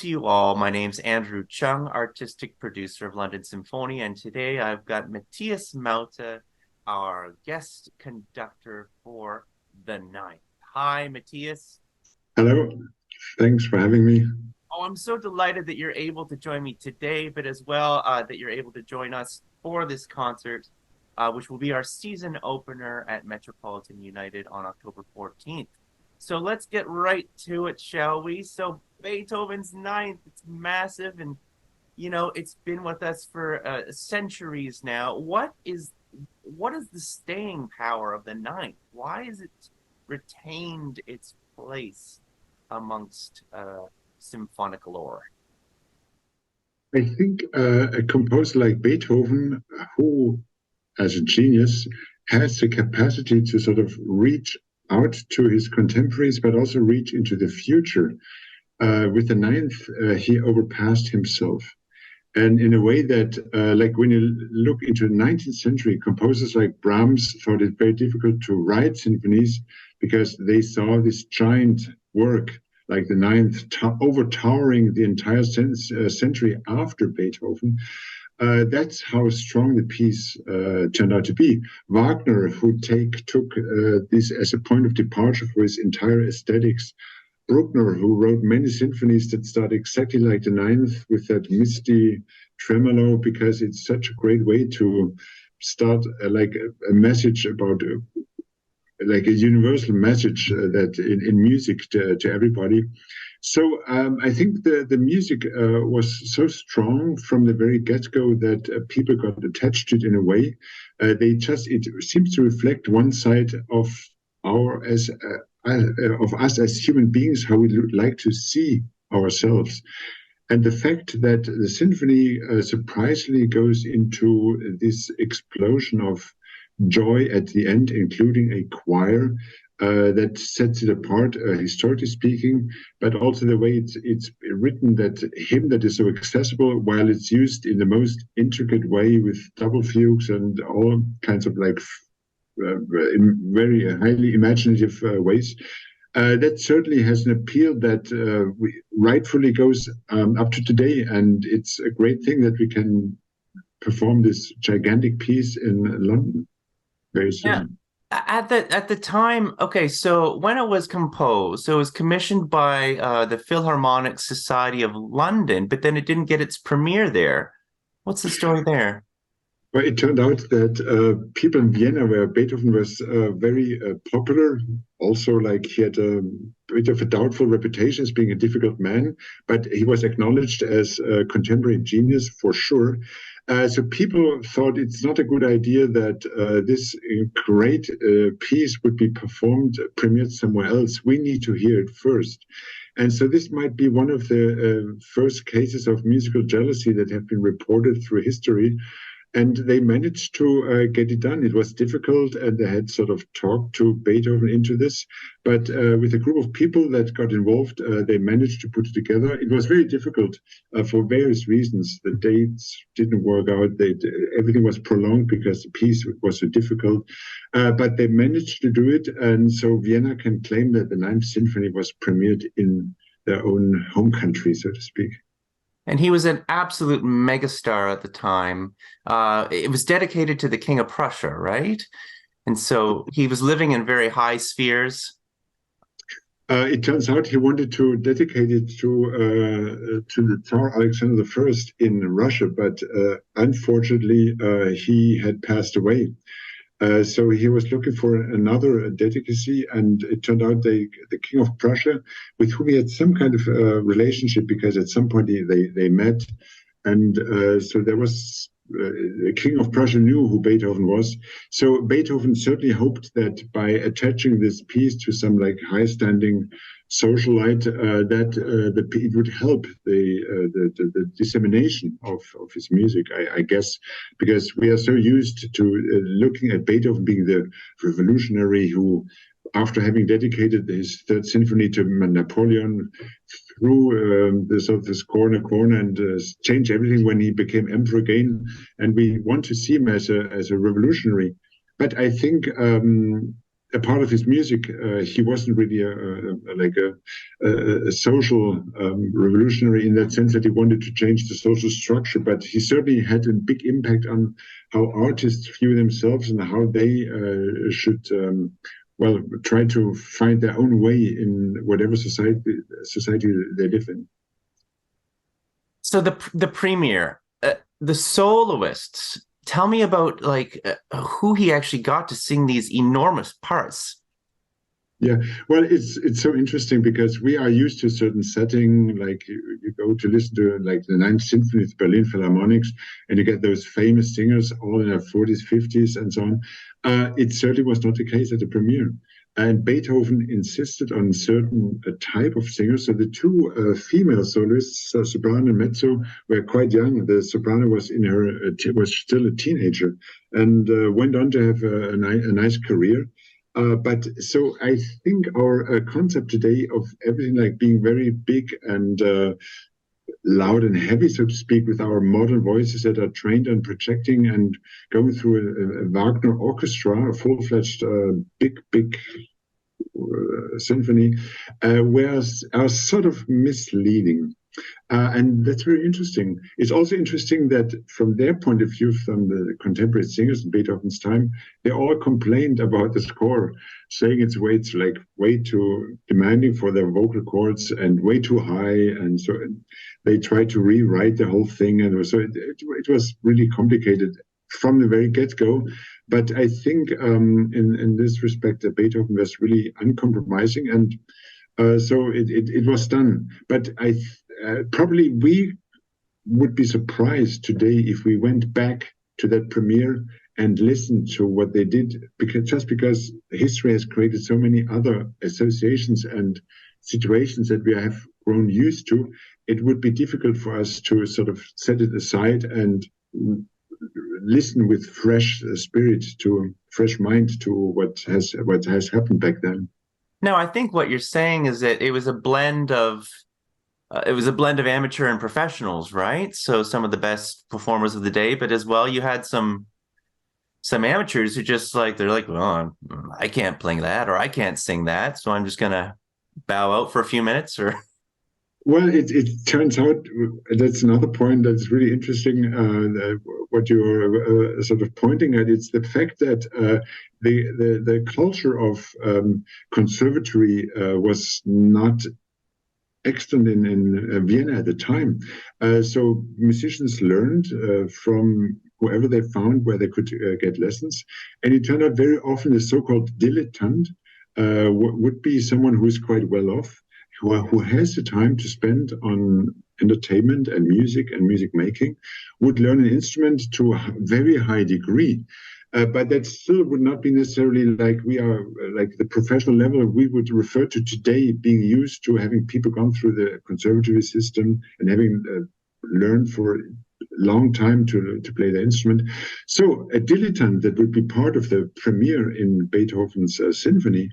to you all. My name's Andrew Chung, Artistic Producer of London Symphonia, and today I've got Matthias Maute, our guest conductor for the ninth. Hi, Matthias. Hello, thanks for having me. Oh, I'm so delighted that you're able to join me today, but as well that you're able to join us for this concert, which will be our season opener at Metropolitan United on October 14th. So let's get right to it, shall we? So Beethoven's Ninth, it's massive, and it's been with us for centuries now. What is the staying power of the Ninth? Why is it retained its place amongst symphonic lore? I think a composer like Beethoven, who, as a genius, has the capacity to sort of reach out to his contemporaries, but also reach into the future. With the ninth, he overpassed himself. And in a way that, like when you look into the 19th century, composers like Brahms thought it very difficult to write symphonies because they saw this giant work, like the ninth, overtowering the entire century after Beethoven. That's how strong the piece turned out to be. Wagner, who took this as a point of departure for his entire aesthetics. Bruckner, who wrote many symphonies that start exactly like the ninth with that misty tremolo, because it's such a great way to start like a message about like a universal message that in music to everybody. So I think the music was so strong from the very get-go that people got attached to it in a way. It seems to reflect one side of our of us as human beings, how we like to see ourselves. And the fact that the symphony surprisingly goes into this explosion of joy at the end, including a choir, that sets it apart, historically speaking, but also the way it's written, that hymn that is so accessible while it's used in the most intricate way with double fugues and all kinds of like in very highly imaginative ways. That certainly has an appeal that rightfully goes up to today, and it's a great thing that we can perform this gigantic piece in London very Yeah. soon. At the time, okay, so when it was composed, so it was commissioned by the Philharmonic Society of London, but then it didn't get its premiere there. What's the story there? Well, it turned out that people in Vienna, where Beethoven was very popular, also like he had a bit of a doubtful reputation as being a difficult man, but he was acknowledged as a contemporary genius for sure. So people thought it's not a good idea that this great piece would be performed, premiered somewhere else. We need to hear it first. And so this might be one of the first cases of musical jealousy that have been reported through history, and they managed to get it done. It was difficult, and they had sort of talked to Beethoven into this. But with a group of people that got involved, they managed to put it together. It was very difficult for various reasons. The dates didn't work out. Everything was prolonged because the piece was so difficult. But they managed to do it, and so Vienna can claim that the Ninth Symphony was premiered in their own home country, so to speak. And he was an absolute megastar at the time. It was dedicated to the King of Prussia, right? And so he was living in very high spheres. It turns out he wanted to dedicate it to the Tsar Alexander I in Russia, but unfortunately he had passed away. So he was looking for another dedicacy, and it turned out the King of Prussia, with whom he had some kind of relationship, because at some point they met, and so there was the King of Prussia knew who Beethoven was. So Beethoven certainly hoped that by attaching this piece to some like high-standing socialite, it would help the dissemination of his music. I guess because we are so used to looking at Beethoven being the revolutionary who, after having dedicated his Third Symphony to Napoleon, threw this corner and changed everything when he became emperor again. And we want to see him as a revolutionary. But I think a part of his music. He wasn't really a social revolutionary in that sense that he wanted to change the social structure, but he certainly had a big impact on how artists view themselves and how they should try to find their own way in whatever society they live in. So the premiere, the soloists. Tell me about who he actually got to sing these enormous parts. Yeah, well, it's so interesting because we are used to a certain setting. Like you go to listen to like the Ninth Symphony, the Berlin Philharmonics, and you get those famous singers all in their 40s, 50s, and so on. It certainly was not the case at the premiere. And Beethoven insisted on a certain type of singers. So the two female soloists, soprano and mezzo, were quite young. The soprano was was still a teenager, and went on to have a nice career. But so I think our concept today of everything like being very big and loud and heavy, so to speak, with our modern voices that are trained on projecting and going through a Wagner orchestra, a full-fledged big symphony, are sort of misleading. And that's very interesting. It's also interesting that from their point of view, from the contemporary singers in Beethoven's time, they all complained about the score, saying it's way too demanding for their vocal cords and way too high. And so they tried to rewrite the whole thing. And so it was really complicated from the very get-go. But I think in this respect, Beethoven was really uncompromising. And so it was done. But probably we would be surprised today if we went back to that premiere and listened to what they did, because history has created so many other associations and situations that we have grown used to. It would be difficult for us to sort of set it aside and listen with fresh spirit, to fresh mind, to what has happened back then. No, I think what you're saying is that it was a blend of amateur and professionals, right? So some of the best performers of the day, but as well, you had some amateurs who just they're like, well, I can't play that, or I can't sing that, so I'm just gonna bow out for a few minutes, or. Well, it turns out that's another point that's really interesting. What you're sort of pointing at, it's the fact that the culture of conservatory was not extant in Vienna at the time. So musicians learned from whoever they found where they could get lessons. And it turned out very often the so-called dilettante would be someone who is quite well off, who has the time to spend on entertainment and music making, would learn an instrument to a very high degree. But that still would not be necessarily like we are, like the professional level we would refer to today, being used to having people gone through the conservatory system and having learned for a long time to play the instrument. So a dilettante that would be part of the premiere in Beethoven's symphony,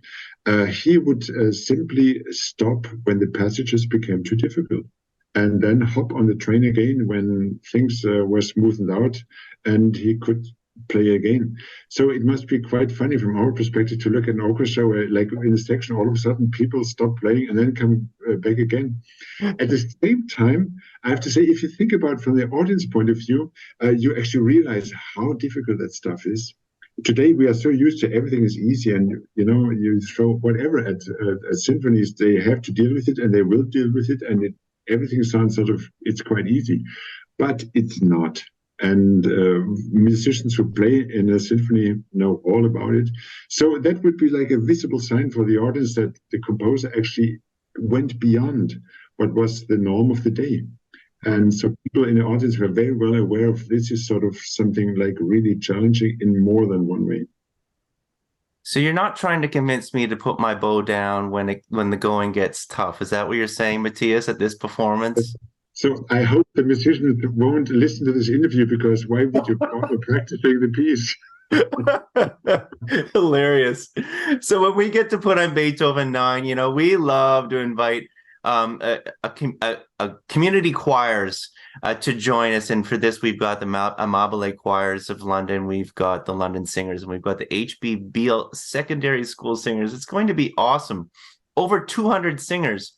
he would simply stop when the passages became too difficult, and then hop on the train again when things were smoothened out, and he could play again. So it must be quite funny from our perspective to look at an orchestra where, like in a section, all of a sudden people stop playing and then come back again. At the same time, I have to say, if you think about it from the audience point of view, you actually realize how difficult that stuff is. Today we are so used to everything is easy, and you throw whatever at symphonies, they have to deal with it, and they will deal with it, and everything sounds it's quite easy, but it's not. And musicians who play in a symphony know all about it. So that would be like a visible sign for the audience that the composer actually went beyond what was the norm of the day. And so people in the audience were very well aware of this is sort of something like really challenging in more than one way. So you're not trying to convince me to put my bow down when the going gets tough. Is that what you're saying, Matthias, at this performance? So I hope the musicians won't listen to this interview, because why would you bother practicing the piece? Hilarious. So when we get to put on Beethoven 9, we love to invite a community choirs to join us. And for this, we've got the Amabile Choirs of London, we've got the London Singers, and we've got the H.B. Beale Secondary School Singers. It's going to be awesome. Over 200 singers.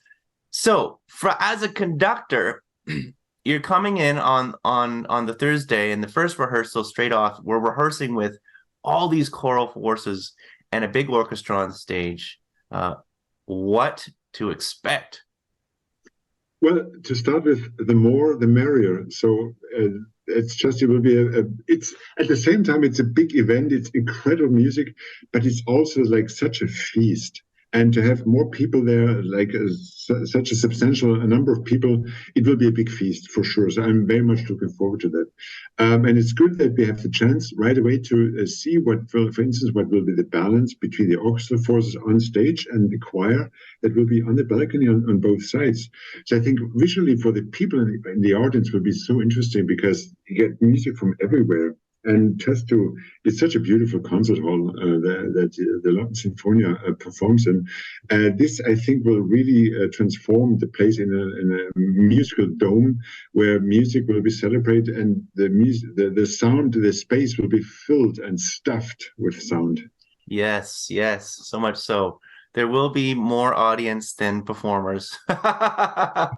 So, as a conductor, you're coming in on the Thursday, and the first rehearsal straight off, we're rehearsing with all these choral forces and a big orchestra on stage. What to expect? Well, to start with, the more the merrier. So it's just, it will be it's at the same time, it's a big event. It's incredible music, but it's also like such a feast. And to have more people there, like such a substantial number of people, it will be a big feast for sure. So I'm very much looking forward to that. And it's good that we have the chance right away to see what will, for instance, what will be the balance between the orchestral forces on stage and the choir that will be on the balcony on both sides. So I think visually for the people in the audience will be so interesting because you get music from everywhere. And just to, it's such a beautiful concert hall that the London Symphonia performs in. This, I think, will really transform the place in a musical dome where music will be celebrated and the sound, the space will be filled and stuffed with sound. Yes, yes, so much so. There will be more audience than performers. But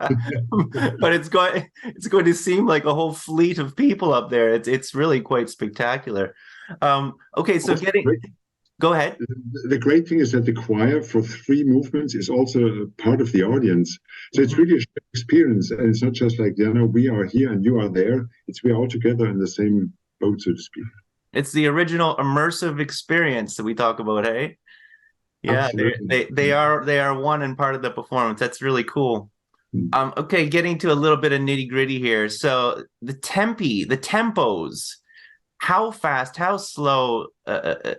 it's going to seem like a whole fleet of people up there. It's really quite spectacular. Okay, so go ahead. The great thing is that the choir for three movements is also part of the audience. So it's really a shared experience. And it's not just like, we are here and you are there. It's we're all together in the same boat, so to speak. It's the original immersive experience that we talk about, hey? Yeah, they are one and part of the performance. That's really cool. Okay, getting to a little bit of nitty-gritty here. So the tempos, how fast, how slow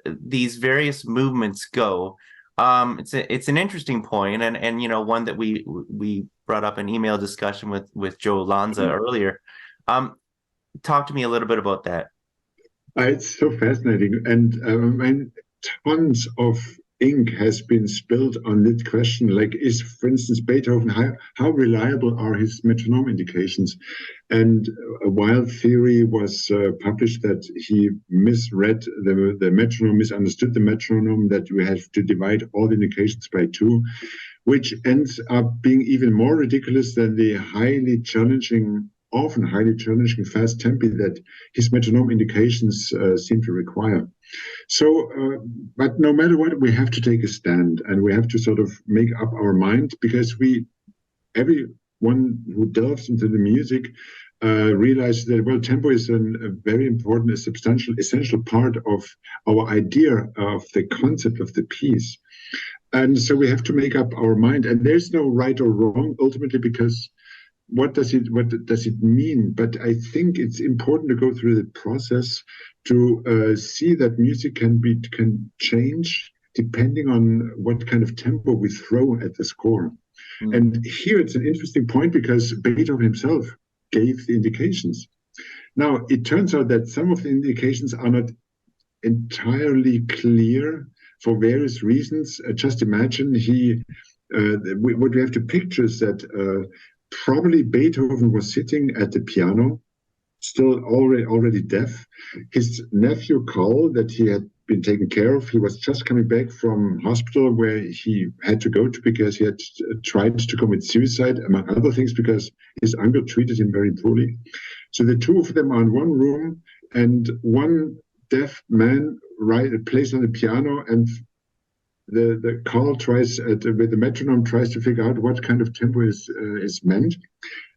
these various movements go. It's an interesting point, and one that we brought up in email discussion with Joe Lanza earlier. Talk to me a little bit about that. It's so fascinating, and tons of ink has been spilled on this question. Like, is, for instance, Beethoven, how reliable are his metronome indications? And a wild theory was published that he misread the metronome, misunderstood the metronome, that we have to divide all the indications by two, which ends up being even more ridiculous than the often highly challenging fast tempi that his metronome indications seem to require. So, but no matter what, we have to take a stand and we have to sort of make up our mind because everyone who delves into the music realizes that, well, tempo is a very important, a substantial, essential part of our idea of the concept of the piece. And so we have to make up our mind. And there's no right or wrong ultimately, because what does it mean? But I think it's important to go through the process to see that music can change depending on what kind of tempo we throw at the score. And here it's an interesting point because Beethoven himself gave the indications. Now, it turns out that some of the indications are not entirely clear for various reasons. Just imagine what we have to picture is that probably Beethoven was sitting at the piano, still already deaf. His nephew Karl, that he had been taken care of, he was just coming back from hospital where he had to go to because he had tried to commit suicide, among other things, because his uncle treated him very poorly. So the two of them are in one room, and one deaf man plays on the piano, and the Karl tries with the metronome tries to figure out what kind of tempo is meant,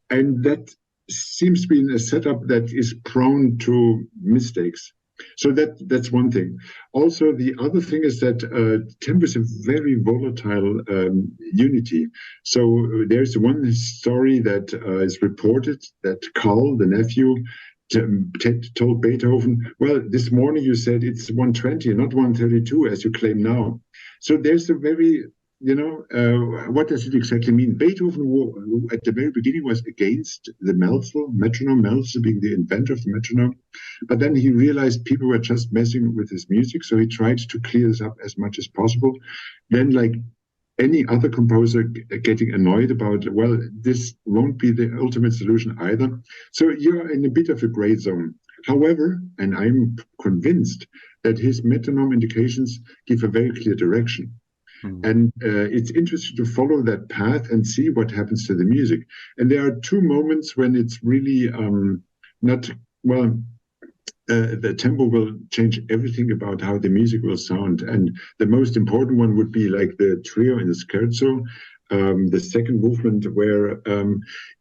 and that seems to be a setup that is prone to mistakes. So that's one thing. Also, the other thing is that tempo is a very volatile unity. So there's one story that is reported that Karl, the nephew, told Beethoven, well, this morning you said it's 120, not 132, as you claim now. So there's a very, what does it exactly mean? Beethoven, at the very beginning, was against the metronome, Melzel being the inventor of the metronome. But then he realized people were just messing with his music, so he tried to clear this up as much as possible. Then, like any other composer getting annoyed about, well, this won't be the ultimate solution either. So you're in a bit of a gray zone. However, and I'm convinced that his metronome indications give a very clear direction. And it's interesting to follow that path and see what happens to the music. And there are two moments when it's really not, well, the tempo will change everything about how the music will sound. And the most important one would be like the trio in the scherzo, the second movement, where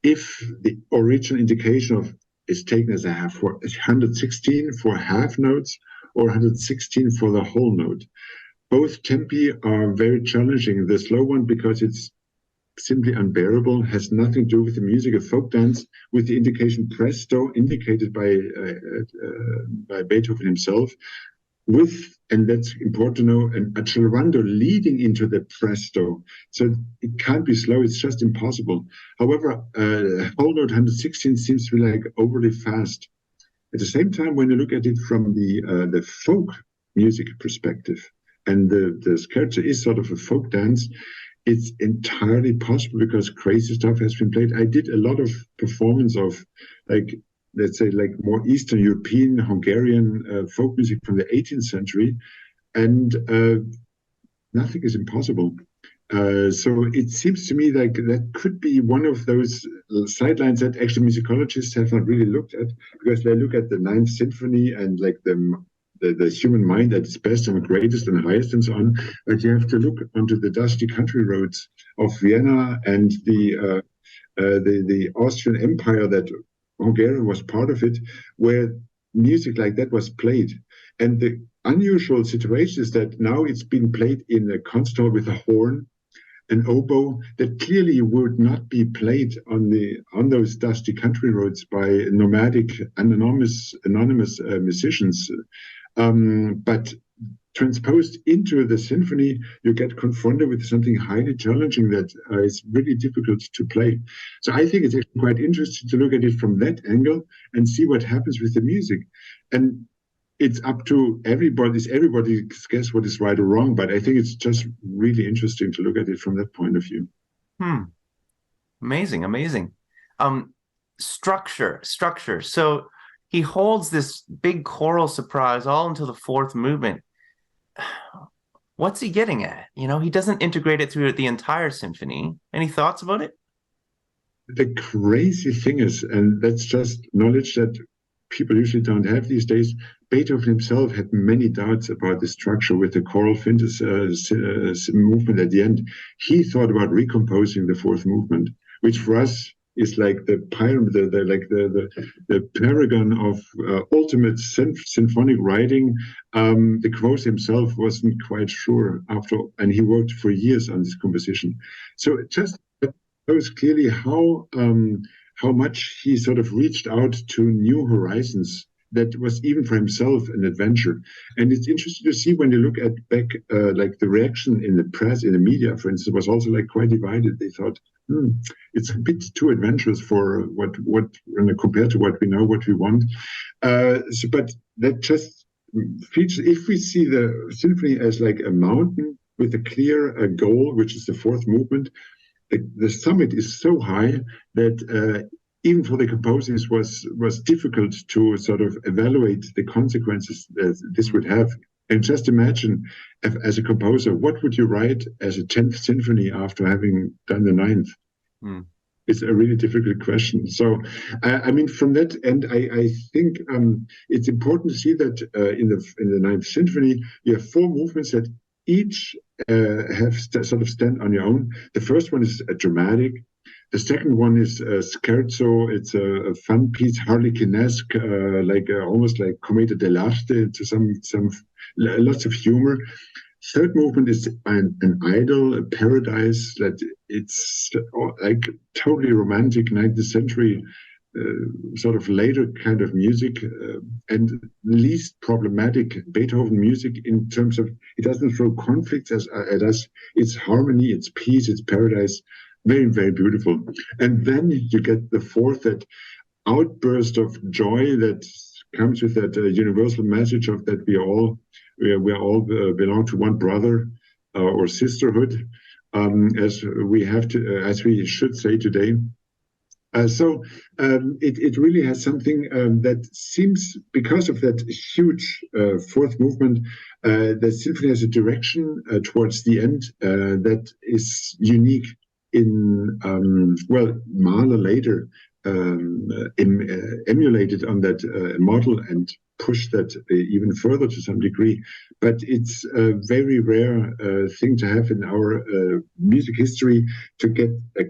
if the original indication of is taken as a half for 116 for half notes or 116 for the whole note. Both tempi are very challenging. The slow one, because it's simply unbearable, has nothing to do with the music of folk dance, with the indication presto indicated by Beethoven himself, with, and that's important to know, an accelerando leading into the presto. So it can't be slow, it's just impossible. However, whole note 116 seems to be like overly fast. At the same time, when you look at it from the folk music perspective, and the scherzo is sort of a folk dance, it's entirely possible because crazy stuff has been played. I did a lot of performance of, like, let's say, like more Eastern European, Hungarian folk music from the 18th century, and nothing is impossible. So it seems to me like that could be one of those sidelines that actually musicologists have not really looked at, because they look at the Ninth Symphony and like the human mind at its best and greatest and highest and so on, but you have to look onto the dusty country roads of Vienna and the Austrian Empire, that Hungarian was part of it, where music like that was played. And the unusual situation is that now it's being played in a concert hall with a horn, an oboe, that clearly would not be played on those dusty country roads by nomadic anonymous musicians. But transposed into the symphony, you get confronted with something highly challenging that is really difficult to play. So I think it's actually quite interesting to look at it from that angle and see what happens with the music. And it's up to everybody's guess what is right or wrong, but I think it's just really interesting to look at it from that point of view. Amazing. Structure. So he holds this big choral surprise all until the fourth movement. What's he getting at? You know, he doesn't integrate it through the entire symphony. Any thoughts about it? The crazy thing is, and that's just knowledge that people usually don't have these days, Beethoven himself had many doubts about the structure with the choral fintus movement at the end. He thought about recomposing the fourth movement, which for us is like the pyramid, the paragon of ultimate symphonic writing. The composer himself wasn't quite sure after, and he worked for years on this composition. So it just shows clearly how much he sort of reached out to new horizons. That was even for himself an adventure. And it's interesting to see when you look at back, like the reaction in the press, in the media, for instance, was also like quite divided. They thought, it's a bit too adventurous for what compared to what we know, what we want. But that just features, if we see the symphony as like a mountain with a clear goal, which is the fourth movement, the summit is so high that even for the composers was difficult to sort of evaluate the consequences that this would have. And just imagine, as a composer, what would you write as a 10th symphony after having done the 9th? It's a really difficult question. So, I mean, from that end, I think it's important to see that in the 9th symphony, you have four movements that each have sort of stand on your own. The first one is a dramatic. The second one is a scherzo. It's a fun piece, Harlequinesque, almost like Commedia dell'arte, to some lots of humor. Third movement is an idyll, a paradise, that it's like totally romantic 19th century sort of later kind of music, and least problematic Beethoven music in terms of it doesn't throw conflicts at us. It's harmony, it's peace, it's paradise. Very, very beautiful. And then you get the fourth, that outburst of joy that comes with that universal message of that we all belong to one brother or sisterhood. as we have to, as we should say today. It really has something that seems, because of that huge fourth movement, the symphony has a direction towards the end that is unique in, well, Mahler later emulated on that model and pushed that even further to some degree. But it's a very rare thing to have in our music history, to get a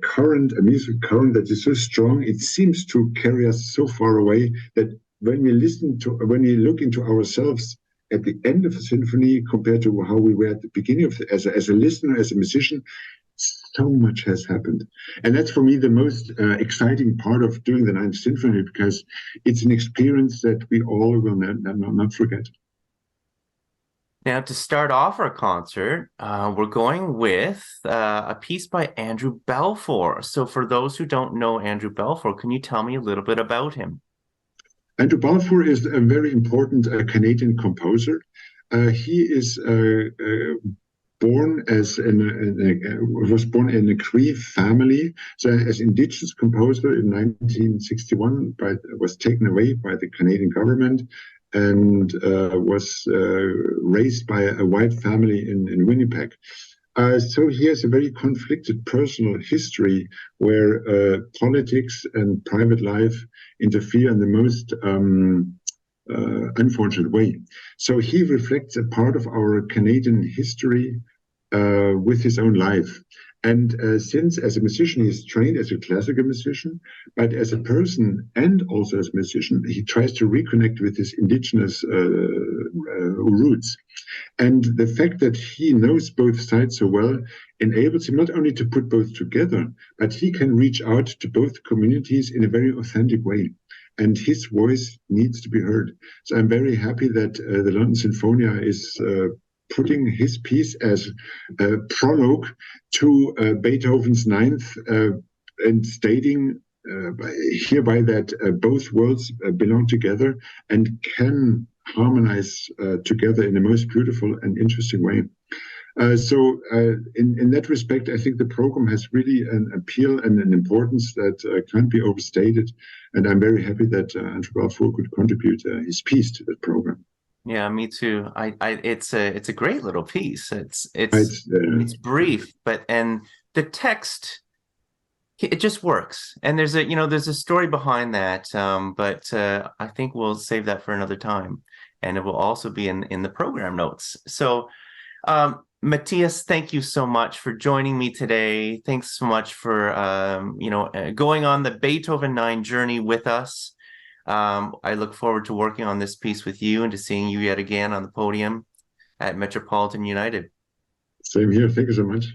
music current that is so strong. It seems to carry us so far away that when we look into ourselves at the end of the symphony compared to how we were at the beginning of as a listener, as a musician, so much has happened. And that's for me the most exciting part of doing the Ninth Symphony, because it's an experience that we all will not forget. Now, to start off our concert, we're going with a piece by Andrew Balfour. So for those who don't know Andrew Balfour, can you tell me a little bit about him? Andrew Balfour is a very important Canadian composer. He is was born in a Cree family, so as indigenous composer in 1961, but was taken away by the Canadian government and was raised by a white family in Winnipeg. So he has a very conflicted personal history where politics and private life interfere in the most unfortunate way. So he reflects a part of our Canadian history with his own life. And since as a musician, he's trained as a classical musician, but as a person and also as a musician, he tries to reconnect with his indigenous roots. And the fact that he knows both sides so well enables him not only to put both together, but he can reach out to both communities in a very authentic way. And his voice needs to be heard. So I'm very happy that the London Symphonia is putting his piece as a prologue to Beethoven's Ninth, and stating hereby that both worlds belong together and can harmonize together in the most beautiful and interesting way. In that respect, I think the program has really an appeal and an importance that can't be overstated. And I'm very happy that Andrew Balfour could contribute his piece to that program. Yeah, me too. It's a great little piece. It's brief, and the text, it just works. And there's a story behind that. But I think we'll save that for another time, and it will also be in the program notes. So, Matthias, thank you so much for joining me today. Thanks so much for going on the Beethoven 9 journey with us. I look forward to working on this piece with you and to seeing you yet again on the podium at Metropolitan United. Same here. Thank you so much.